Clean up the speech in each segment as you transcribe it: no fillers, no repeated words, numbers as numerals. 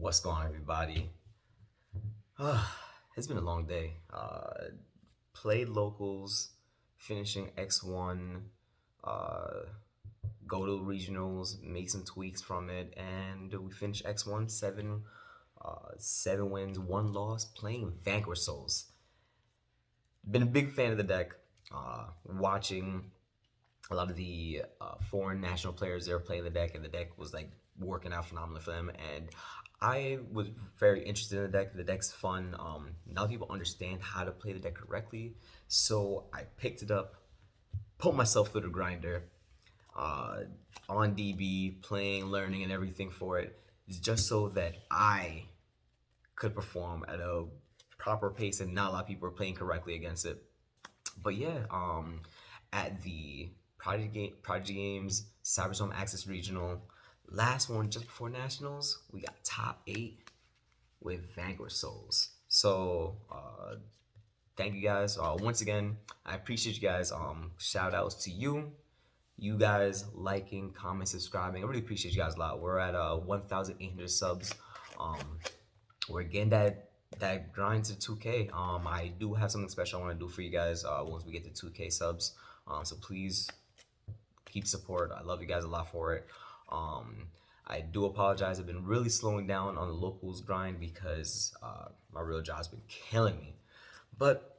What's going on, everybody? It's been a long day. Played locals, finishing X1, uh, go to regionals, make some tweaks from it, and we finished X1 seven wins, one loss, playing Vanquish Souls. Been a big fan of the deck. Watching a lot of the foreign national players, they were playing the deck, and the deck was like working out phenomenally for them. And I was very interested in the deck. The deck's fun. Now people understand how to play the deck correctly, so I picked it up, put myself through the grinder, uh, on DB, playing, learning, and everything for it, just so that I could perform at a proper pace and not a lot of people are playing correctly against it. But yeah, at the Prodigy Games Cyberstorm Access Regional, last one just before Nationals, we got top 8 with Vanquish Souls. So thank you guys. Once again, I appreciate you guys. Shout outs to you. You guys liking, comment, subscribing. I really appreciate you guys a lot. We're at 1,800 subs. We're getting that grind to 2K. I do have something special I want to do for you guys once we get to 2K subs. So please keep support. I love you guys a lot for it. I do apologize. I've been really slowing down on the locals grind because my real job's been killing me. But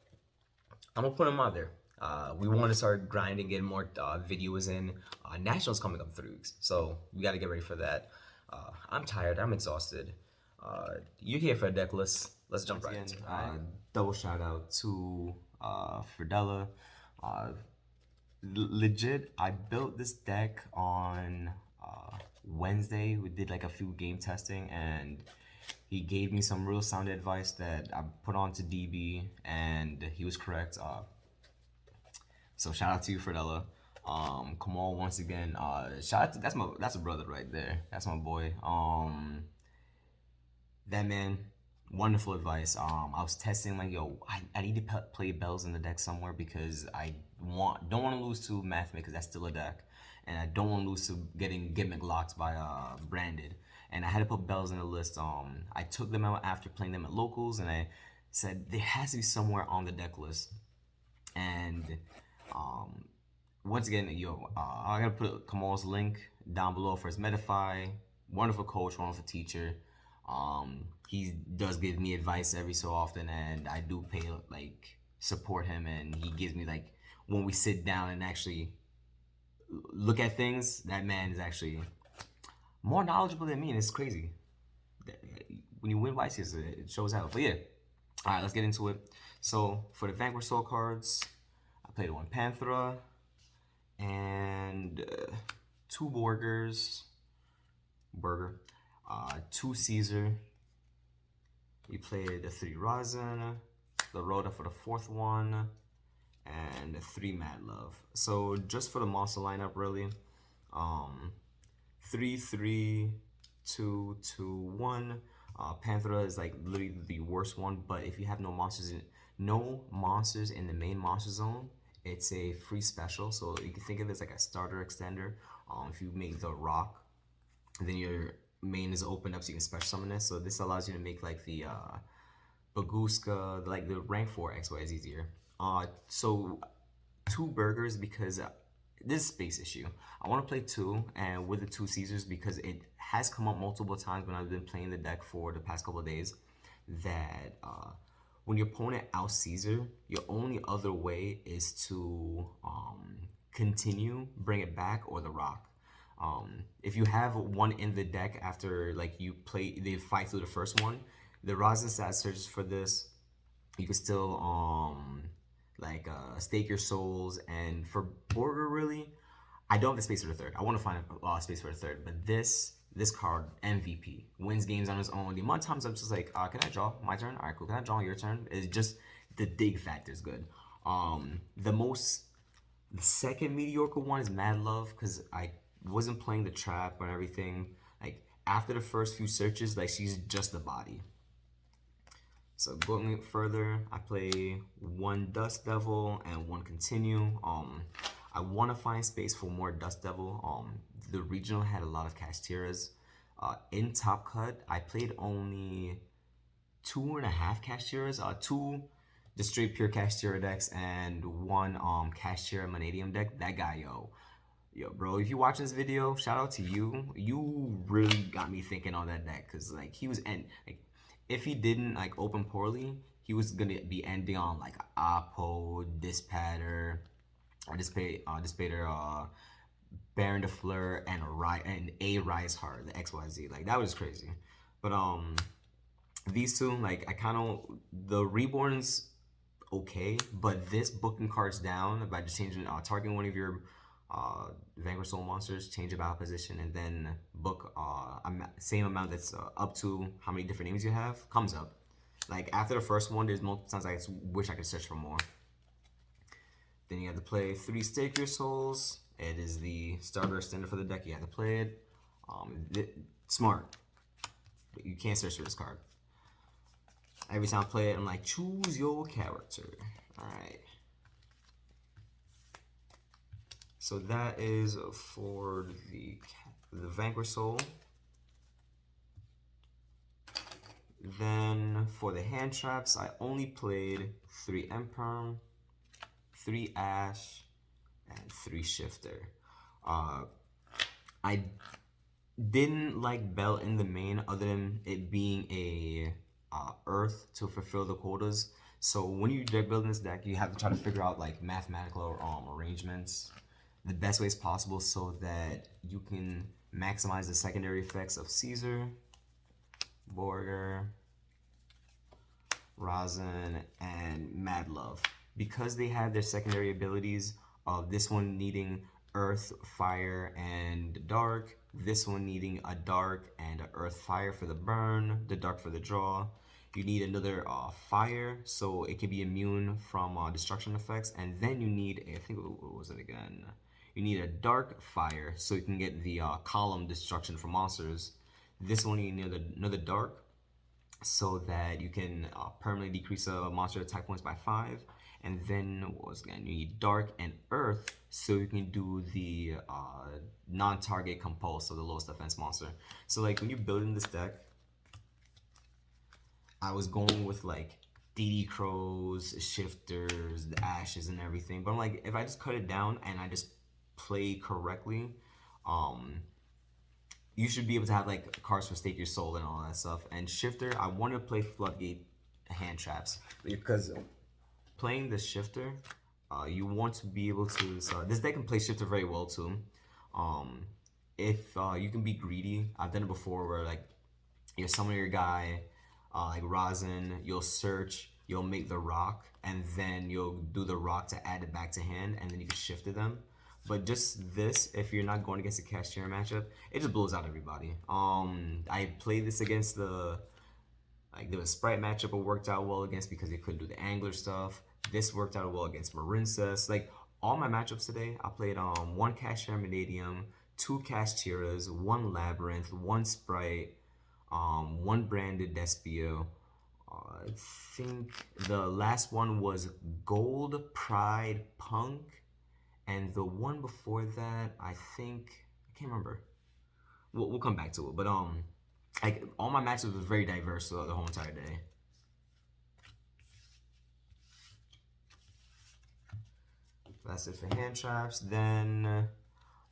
I'm gonna put them out there. We want to start grinding, getting more videos in. Nationals coming up in 3 weeks, so we got to get ready for that. I'm tired. I'm exhausted. You're here for a deck list. Let's jump right into it. Double shout out to Fridella. Legit, I built this deck on Wednesday. We did like a few game testing, and he gave me some real sound advice that I put on to DB, and he was correct. So shout out to you, Fridella. Kamal once again. Shout out to that's a brother right there. That's my boy. That man, wonderful advice. I was testing like, yo, I need to play bells in the deck somewhere because I don't want to lose to Math because that's still a deck, and I don't want to lose to getting gimmick locked by Branded. And I had to put bells in the list. I took them out after playing them at locals, and I said there has to be somewhere on the deck list. And once again, I gotta put Kamal's link down below for his Medify. Wonderful coach, wonderful teacher. He does give me advice every so often, and I do support him, and he gives me like when we sit down and actually look at things. That man is actually more knowledgeable than me, and it's crazy. When you win Vices, it shows out. But yeah, all right, let's get into it. So for the Vanquish Soul cards, I played one Panthera and 2 Burger, 2 Caesar. You played 3 Razin, the Rhoda for the 4th one, and 3 Mad Love. So just for the monster lineup, really, 3 3 2 2 1. Panthera is like literally the worst one, but if you have no monsters in the main monster zone, it's a free special. So you can think of it as like a starter extender. If you make the rock, then your main is opened up so you can special summon this. So this allows you to make like the Baguska, like the rank 4 XY is easier. So 2 burgers because this is space issue. I want to play 2 and with the 2 Caesars because it has come up multiple times when I've been playing the deck for the past couple of days that when your opponent out Caesar, your only other way is to continue, bring it back, or the rock. If you have one in the deck after like they fight through the first one, the Rosin stat searches for this. You can still stake your souls, and for Borger really, I don't have the space for the 3rd. I want to find a space for the 3rd, but this card, MVP, wins games on his own. The amount of times I'm just like, can I draw my turn? All right, cool. Can I draw your turn? It's just the dig factor is good. The second mediocre one is Mad Love because I wasn't playing the trap and everything. Like after the first few searches, like she's just a body. So going further, I play 1 Dust Devil and 1 Continue. I want to find space for more Dust Devil. The regional had a lot of Casteras. In Top Cut, I played only 2.5 Cashiers, two the straight pure Cashier decks, and one Cashier Manadium deck. That guy, yo, bro, if you watch this video, shout out to you. You really got me thinking on that deck, cause like he was like, if he didn't like open poorly, he was gonna be ending on like Apo, Dispatter, or Dispater, Baron de Fleur, and a Rise Hard, the XYZ. Like that was crazy. But these two, like I kind of the Reborn's okay, but this booking cards down by just changing targeting one of your Vanquish Soul monsters, change about position, and then book same amount that's up to how many different names you have comes up. Like after the first one, there's multiple times I wish I could search for more. Then you have to play 3 Stake Your Souls. It is the starter standard for the deck. You have to play it. Smart. But you can't search for this card. Every time I play it, I'm like, choose your character. Alright. So that is for the Vanquish Soul. Then for the hand traps, I only played 3 Emperor, 3 Ash, and 3 Shifter. I didn't like Bell in the main, other than it being a Earth to fulfill the quotas. So when you deck building this deck, you have to try to figure out like mathematical arrangements, the best ways possible, so that you can maximize the secondary effects of Caesar, Borger, Rosin, and Mad Love. Because they have their secondary abilities of this one needing Earth, Fire, and Dark, this one needing a Dark and an Earth Fire for the burn, the Dark for the draw. You need another Fire, so it can be immune from destruction effects, and then you need, I think, what was it again? You need a Dark Fire, so you can get the column destruction for monsters. This one you need another Dark, so that you can permanently decrease a monster attack points by 5. And then what was again? You need Dark and Earth, so you can do the non-target compulse, so the lowest defense monster. So like when you're building this deck, I was going with like DD Crows, Shifters, the Ashes, and everything. But I'm like, if I just cut it down and I just play correctly, you should be able to have like cards for Stake Your Soul and all that stuff. And Shifter, I want to play Floodgate hand traps, because playing the Shifter, you want to be able to. So this deck can play Shifter very well too. If you can be greedy, I've done it before where like you summon your guy, like Rosin, you'll search, you'll make the rock, and then you'll do the rock to add it back to hand, and then you can shift to them. But just this, if you're not going against a Cashier matchup, it just blows out everybody. I played this against the Sprite matchup, it worked out well against because they couldn't do the Angler stuff. This worked out well against Marincess. Like all my matchups today, I played 1 Cashier Manadium, 2 Cashiers, 1 Labyrinth, 1 Sprite, 1 Branded Despio. I think the last one was Gold Pride Punk. And the one before that, I think, I can't remember. We'll come back to it. But like all my matches was very diverse throughout the whole entire day. That's it for hand traps. Then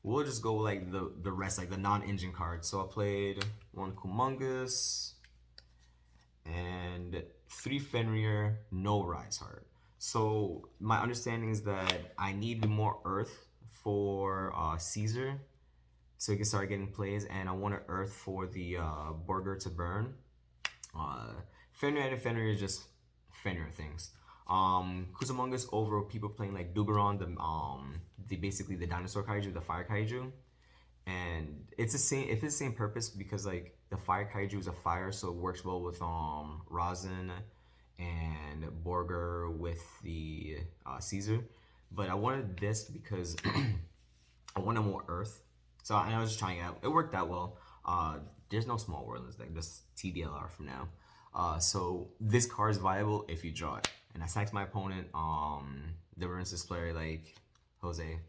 we'll just go like the rest, like the non-engine cards. So I played 1 Kumongous and 3 Fenrir, no Rise Heart. So my understanding is that I need more Earth for Caesar, so he can start getting plays, and I want an Earth for the Burger to burn. Fenrir and Fenrir is just Fenrir things. Kusamongus over people playing like Duberon, the basically the dinosaur kaiju, the fire kaiju, and it's the same. It's the same purpose because like the fire kaiju is a fire, so it works well with Rosin and Borger with the Caesar. But I wanted this because I wanted more Earth. So I was just trying it out. It worked out well. There's no small world in this deck, just TDLR for now. So this card is viable if you draw it. And I sacked my opponent, the Renaissance player, like, Jose,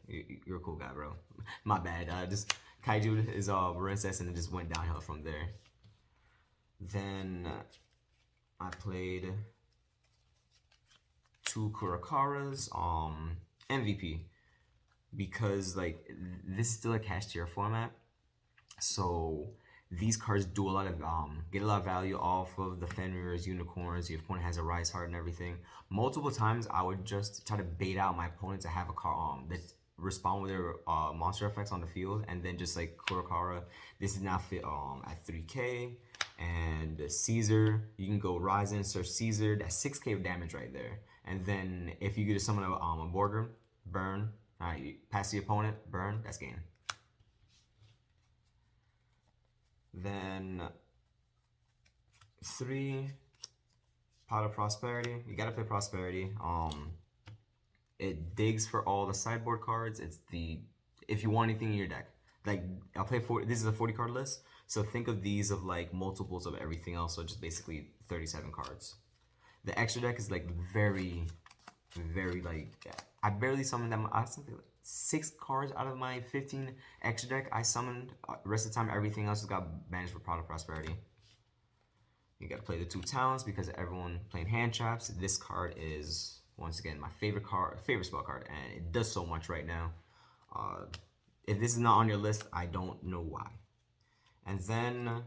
you're a cool guy, bro. My bad. Just Kaiju is Princess, and it just went downhill from there. Then I played 2 Kurakaras, MVP, because like this is still a cash tier format, so these cards do a lot of get a lot of value off of the Fenrir's, unicorns. Your opponent has a rise heart and everything. Multiple times I would just try to bait out my opponent to have a card that respond with their monster effects on the field, and then just like Kurakara, this is now fit at 3k, and Caesar, you can go Ryzen, search Caesar, that's 6k of damage right there. And then if you get to summon a Borger, burn, alright, you pass the opponent, burn, that's game. Then 3 Pot of Prosperity. You gotta play Prosperity. It digs for all the sideboard cards. It's the, if you want anything in your deck. Like I'll play this is a 40 card list, so think of these of like multiples of everything else. So just basically 37 cards. The extra deck is like very like, I barely summoned them. I something like 6 cards out of my 15 extra deck I summoned. Rest of the time, everything else just got banished for Product Prosperity. You gotta play the 2 talents because everyone playing hand traps. This card is once again my favorite spell card, and it does so much right now. If this is not on your list, I don't know why. And then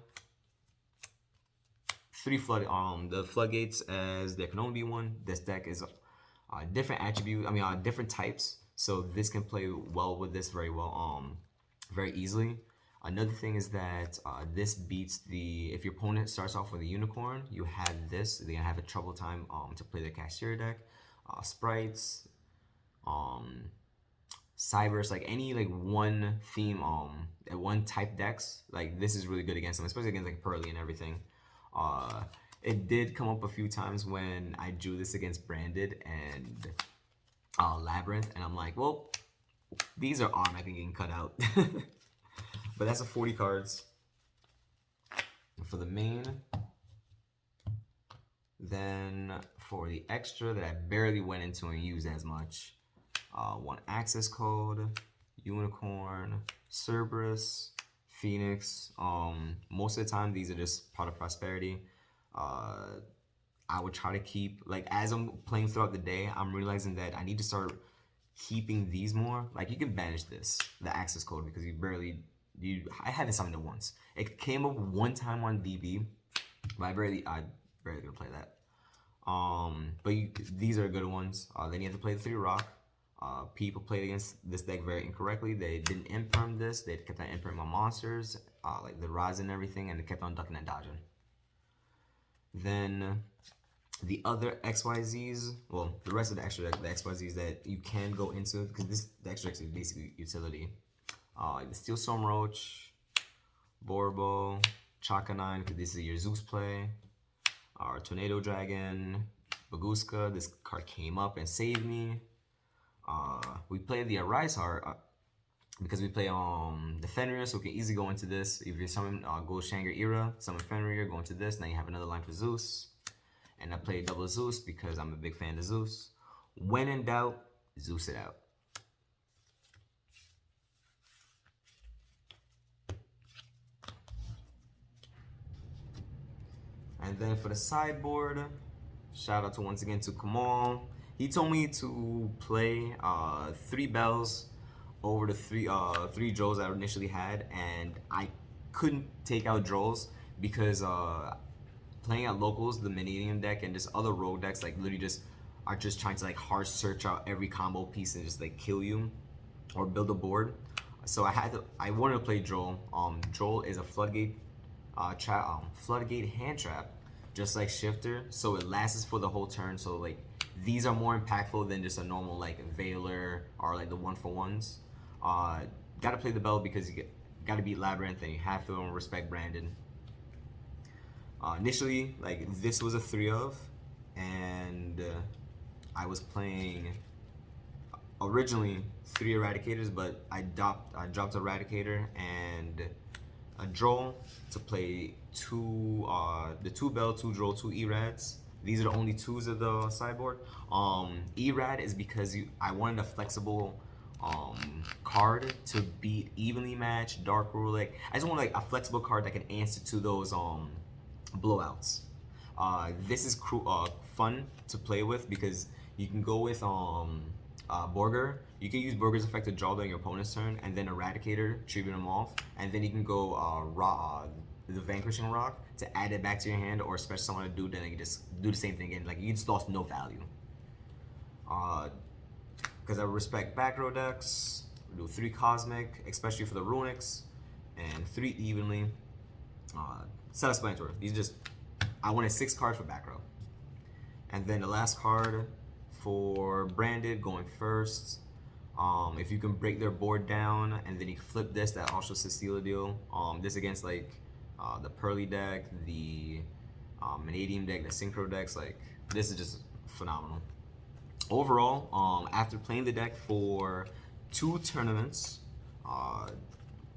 3 the floodgates, as there can only be one. This deck is different attribute. Different types. So this can play well with this very easily. Another thing is that this beats if your opponent starts off with a unicorn, you have this. They're gonna have a trouble time to play the cashier deck. Sprites, Cybers, like any like one theme, one type decks, like this is really good against them, especially against like Pearly and everything. It did come up a few times when I drew this against Branded and Labyrinth, and I'm like, well, these are automatically getting cut out. But that's a 40 cards. And for the main, then for the extra that I barely went into and used as much, 1 access code, Unicorn, Cerberus, Phoenix. Most of the time these are just Pot of Prosperity. I would try to keep, like, as I'm playing throughout the day, I'm realizing that I need to start keeping these more. Like, you can banish this, the access code, because I haven't summoned it once. It came up one time on BB, but I barely gonna play that. But these are good ones. Then you have to play the 3 rock. People played against this deck very incorrectly. They didn't imperm this. They kept on imperm my monsters, like the Raz and everything, and they kept on ducking and dodging. Then the other XYZs, well, the rest of the extra deck, the XYZs that you can go into, because the extra deck is basically utility. Like the Steel Storm Roach, Borbo, Chaka 9, because this is your Zeus play. Our Tornado Dragon, Baguska, this card came up and saved me. We play the Arise Heart because we play the Fenrir, so we can easily go into this. If you summon Gold Shanger Era, summon Fenrir, go into this. Now you have another line for Zeus. And I play double Zeus because I'm a big fan of Zeus. When in doubt, Zeus it out. And then for the sideboard, shout out once again to Kamal. He told me to play 3 bells over the 3 Drolls I initially had, and I couldn't take out Drolls because playing at locals, the Minidium deck and just other rogue decks like literally are just trying to like hard search out every combo piece and just like kill you or build a board. So I wanted to play Droll. Droll is a floodgate floodgate hand trap, just like Shifter, so it lasts for the whole turn. So like these are more impactful than just a normal like Veiler or like the 1-for-1s. Gotta play the bell because you gotta beat Labyrinth and you have to respect Brandon. Initially, like this was a 3 of, and I was playing originally 3 Eradicators, but I dropped Eradicator and a Droll to play the 2 Bell, 2 Droll, 2 Erads. These are the only 2s of the sideboard. Erad is because I wanted a flexible card to be evenly matched, dark rule. Like I just want like a flexible card that can answer to those blowouts. This is fun to play with because you can go with Borger. You can use Borger's effect to draw during your opponent's turn, and then Eradicator, tribute them off, and then you can go the Vanquishing Rock to add it back to your hand, or special summon a dude, then you just do the same thing again. Like you just lost no value. Because I respect back row decks, we do 3 Cosmic, especially for the Runics, and 3 evenly. Self-Explanatory. These just, I wanted 6 cards for back row. And then the last card for Branded going first. If you can break their board down, and then you can flip this, that also steal a deal. This against like the Pearly deck, the Vanadium deck, the Synchro decks, like this is just phenomenal. Overall, after playing the deck for 2 tournaments,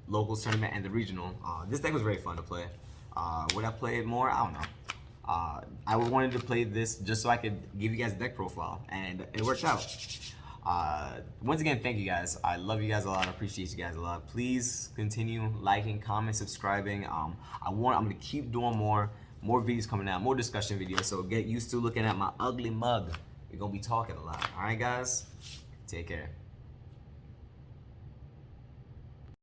locals tournament and the regional, this deck was very fun to play. Would I play it more? I don't know. I wanted to play this just so I could give you guys a deck profile, and it worked out. Once again, thank you guys. I love you guys a lot. I appreciate you guys a lot. Please continue liking, comment, subscribing. I'm gonna keep doing more videos coming out, more discussion videos. So get used to looking at my ugly mug. We're gonna be talking a lot. All right, guys. Take care.